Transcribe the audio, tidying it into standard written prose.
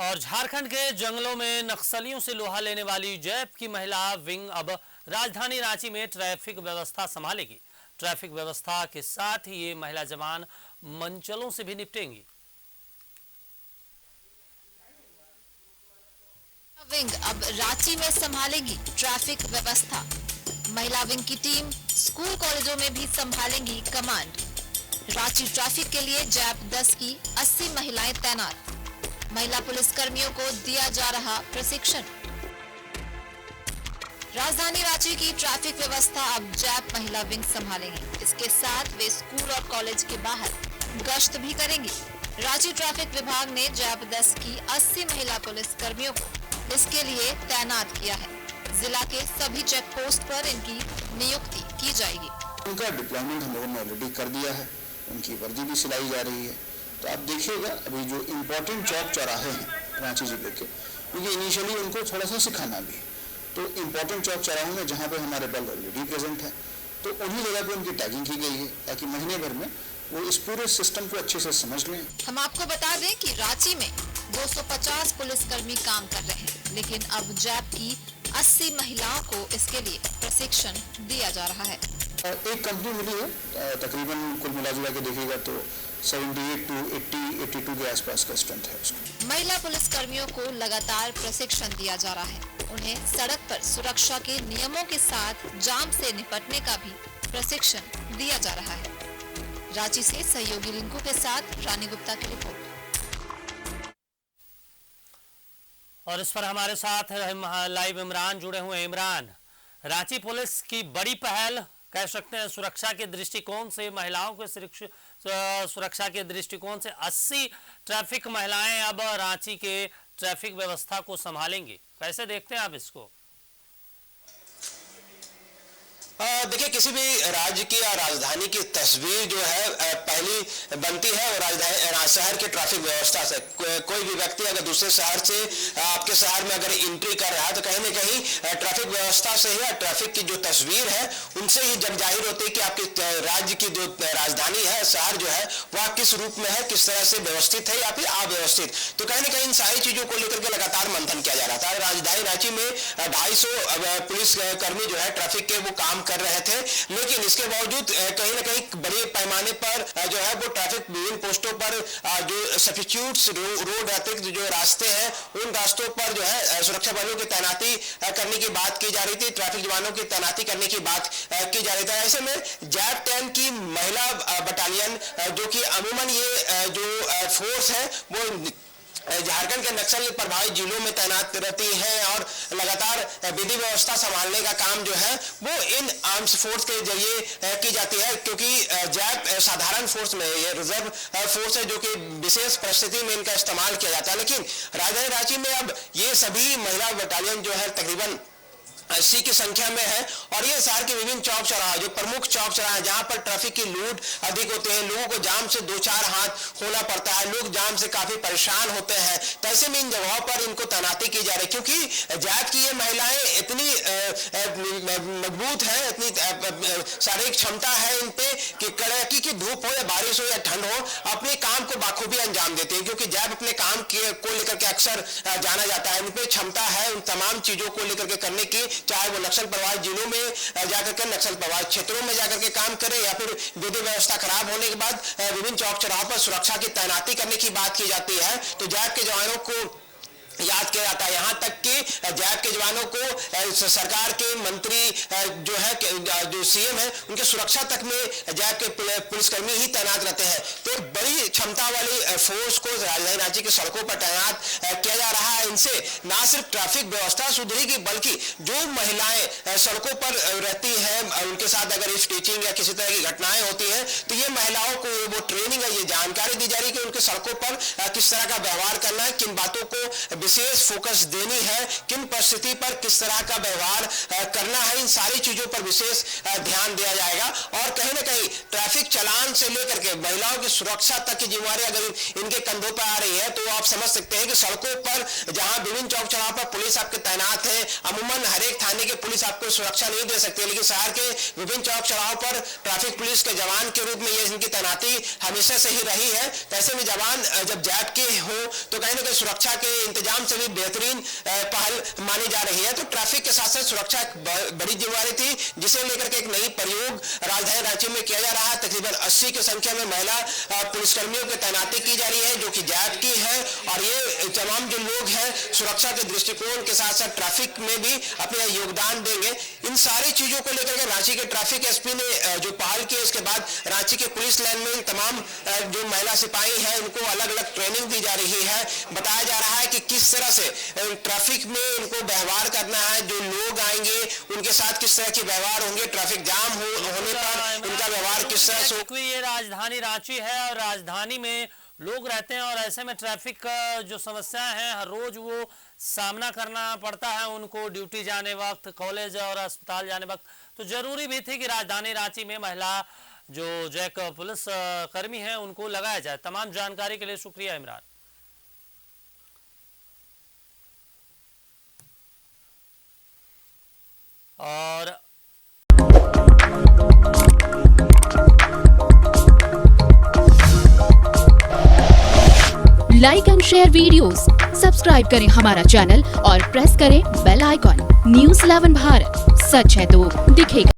और झारखंड के जंगलों में नक्सलियों से लोहा लेने वाली जैप की महिला विंग अब राजधानी रांची में ट्रैफिक व्यवस्था संभालेगी। ट्रैफिक व्यवस्था के साथ ही ये महिला जवान मंचलों से भी निपटेंगी। विंग अब रांची में संभालेगी ट्रैफिक व्यवस्था। महिला विंग की टीम स्कूल कॉलेजों में भी संभालेंगी कमांड। रांची ट्रैफिक के लिए जैप 10 की 80 महिलाएं तैनात। महिला पुलिस कर्मियों को दिया जा रहा प्रशिक्षण। राजधानी रांची की ट्रैफिक व्यवस्था अब जैप महिला विंग संभालेंगी। इसके साथ वे स्कूल और कॉलेज के बाहर गश्त भी करेंगी। रांची ट्रैफिक विभाग ने जैप 10 की 80 महिला पुलिस कर्मियों को इसके लिए तैनात किया है। जिला के सभी चेक पोस्ट पर इनकी नियुक्ति की जाएगी। उनका डिप्लॉयमेंट हम लोगों ने ऑलरेडी कर दिया है, उनकी वर्दी भी सिलाई जा रही है। तो आप देखिएगा अभी जो इम्पोर्टेंट चौक चौराहे हैं रांची जिले के, क्योंकि इनिशियली उनको थोड़ा सा सिखाना भी है, तो इम्पोर्टेंट चौक चौराहों में जहाँ पे हमारे बल ऑलरेडी प्रेजेंट है, तो उन्हीं जगह पे उनकी टैगिंग की गई है ताकि महीने भर में वो इस पूरे सिस्टम को अच्छे से समझ लें। हम आपको बता दें कि रांची में 250 पुलिसकर्मी काम कर रहे हैं, लेकिन अब जैप की 80 महिलाओं को इसके लिए प्रशिक्षण दिया जा रहा है। एक कंपनी मिली है, तकरीबन कुल मिला के देखिएगा तो 78 to 82 के आसपास का स्ट्रेंथ है उसको। महिला पुलिस कर्मियों को लगातार प्रशिक्षण दिया जा रहा है। उन्हें सड़क पर सुरक्षा के नियमों के साथ जाम से निपटने का भी प्रशिक्षण दिया जा रहा है। रांची से सहयोगी रिंकू के साथ रानी गुप्ता की रिपोर्ट। और इस पर हमारे साथ लाइव इमरान जुड़े हुए हैं। इमरान, रांची पुलिस की बड़ी पहल कह सकते हैं सुरक्षा के दृष्टिकोण से, महिलाओं के सुरक्षा के दृष्टिकोण से 80 ट्रैफिक महिलाएं अब रांची के ट्रैफिक व्यवस्था को संभालेंगी। कैसे देखते हैं आप इसको? देखिए, किसी भी राज्य की या राजधानी की तस्वीर जो है पहली बनती है और राजधानी शहर के ट्रैफिक व्यवस्था से। कोई भी व्यक्ति अगर दूसरे शहर से आपके शहर में अगर एंट्री कर रहा है तो कहीं ना कहीं ट्रैफिक व्यवस्था से ही, ट्रैफिक की जो तस्वीर है उनसे ही जग जाहिर होती है कि आपके राज्य की जो राजधानी है, शहर जो है वह किस रूप में है, किस तरह से व्यवस्थित है या फिर अव्यवस्थित। तो कहीं ना कहीं इन सारी चीजों को लेकर के लगातार मंथन किया जा रहा था। राजधानी रांची में 250 पुलिस कर्मी जो है ट्रैफिक के वो काम कर रहे थे, लेकिन इसके बावजूद कहीं ना कहीं बड़े पैमाने पर जो है वो ट्रैफिक विभिन्न पोस्टों पर जो सब्स्टिट्यूट्स रोड रहते जो रास्ते हैं उन रास्तों पर जो है सुरक्षा बलों की तैनाती करने की बात की जा रही थी, ट्रैफिक जवानों की तैनाती करने की बात की जा रही थी। ऐसे में जैप 10 की महिला बटालियन जो कि अमूमन ये जो फोर्स है वो झारखंड के नक्सल प्रभावित जिलों में तैनात रहती है और लगातार विधि व्यवस्था संभालने का काम जो है वो इन आर्म्स फोर्स के जरिए की जाती है, क्योंकि जैप साधारण फोर्स में ये रिजर्व फोर्स है जो कि विशेष परिस्थिति में इनका इस्तेमाल किया जाता है। लेकिन राजधानी रांची में अब ये सभी महिला बटालियन जो है तकरीबन 80 की संख्या में है और ये शहर के विभिन्न चौक चौराहे, जो प्रमुख चौक चौराहे जहां पर ट्रैफिक की लूट अधिक होते हैं, लोगों को जाम से 2-4 हाथ होना पड़ता है, लोग जाम से काफी परेशान होते हैं। तो ऐसे में इन जगहों पर इनको तैनाती की जा रही है, क्योंकि जैप की ये महिलाएं इतनी मजबूत है, इतनी शारीरिक क्षमता है इन पे कि कड़ाके की धूप हो या बारिश हो या ठंड हो, अपने काम को बाखूबी अंजाम देते हैं। क्योंकि जैप अपने काम को लेकर के अक्सर जाना जाता है, इन पे क्षमता है उन तमाम चीजों को लेकर के करने की, चाहे वो नक्सल प्रभावित जिलों में जाकर के नक्सल प्रभावित क्षेत्रों में जाकर के काम करे या फिर विधि व्यवस्था खराब होने के बाद विभिन्न चौक चौराहों पर सुरक्षा की तैनाती करने की बात की जाती है। तो जैप के जवानों को याद किया जाता है, यहां तक कि जैप के जवानों को सरकार के मंत्री जो है जो सीएम है उनके सुरक्षा तक में जैप के पुलिसकर्मी ही तैनात रहते हैं। तो बड़ी क्षमता वाली फोर्स को राजधानी रांची की सड़कों पर तैनात किया जा रहा है। इनसे ना सिर्फ ट्रैफिक व्यवस्था सुधरेगी बल्कि जो महिलाएं सड़कों पर रहती हैं उनके साथ अगर स्टिचिंग या किसी तरह की घटनाएं होती हैं तो ये महिलाओं को वो ट्रेनिंग है, ये जानकारी दी जा रही है कि उनके सड़कों पर किस तरह का व्यवहार करना है, किन बातों को विशेष फोकस देनी है, किन परिस्थिति पर किस तरह का व्यवहार करना है, इन सारी चीजों पर विशेष ध्यान दिया जाएगा। और कहीं ना कहीं ट्रैफिक चालान से लेकर के महिलाओं की सुरक्षा तक की जिम्मेदारी अगर इनके कंधों पर आ रही है तो आप समझ सकते हैं कि सड़कों पर जहां विभिन्न चौक चौराहों पर पुलिस आपके तैनात है, अमूमन हर एक थाने के पुलिस आपको सुरक्षा नहीं दे सकती, लेकिन शहर के विभिन्न चौक चौराहों पर ट्रैफिक पुलिस के जवान के रूप में ये इनकी तैनाती हमेशा से ही रही है। ऐसे में जवान जब जैप के हो तो कहीं ना कहीं सुरक्षा के इंतजाम से भी बेहतरीन पहल मानी जा रही है। तो ट्रैफिक के साथ साथ सुरक्षा एक बड़ी जिम्मेदारी थी, जिसे लेकर के एक नई प्रयोग राजधानी रांची में किया जा रहा है। तकरीबन 80 की संख्या में महिला पुलिसकर्मियों की तैनाती की जा रही है जो कि जैप की है, और ये तमाम जो लोग हैं सुरक्षा के दृष्टिकोण के साथ साथ ट्रैफिक में भी अपना योगदान देंगे। इन सारी चीजों को लेकर के रांची के ट्रैफिक एसपी ने जो पहल की, उसके बाद रांची के पुलिस लाइन में तमाम जो महिला सिपाही हैं उनको अलग अलग ट्रेनिंग दी जा रही है। बताया जा रहा है कि किस तरह से ट्रैफिक में इनको व्यवहार करना है, जो लोग आएंगे उनके साथ किस तरह के व्यवहार होंगे, ट्रैफिक जाम होने पर उनका व्यवहार किस तरह से। ये राजधानी रांची है और राजधानी में लोग रहते हैं और ऐसे में ट्रैफिक का जो समस्याएं हैं हर रोज वो सामना करना पड़ता है उनको, ड्यूटी जाने वक्त, कॉलेज और अस्पताल जाने वक्त। तो जरूरी भी थी कि राजधानी रांची में महिला जो जैक पुलिस कर्मी हैं उनको लगाया जाए। तमाम जानकारी के लिए शुक्रिया इमरान। और like and share videos, subscribe करें हमारा चैनल और प्रेस करें बेल आइकॉन। न्यूज़ 11 भारत, सच है तो दिखेगा।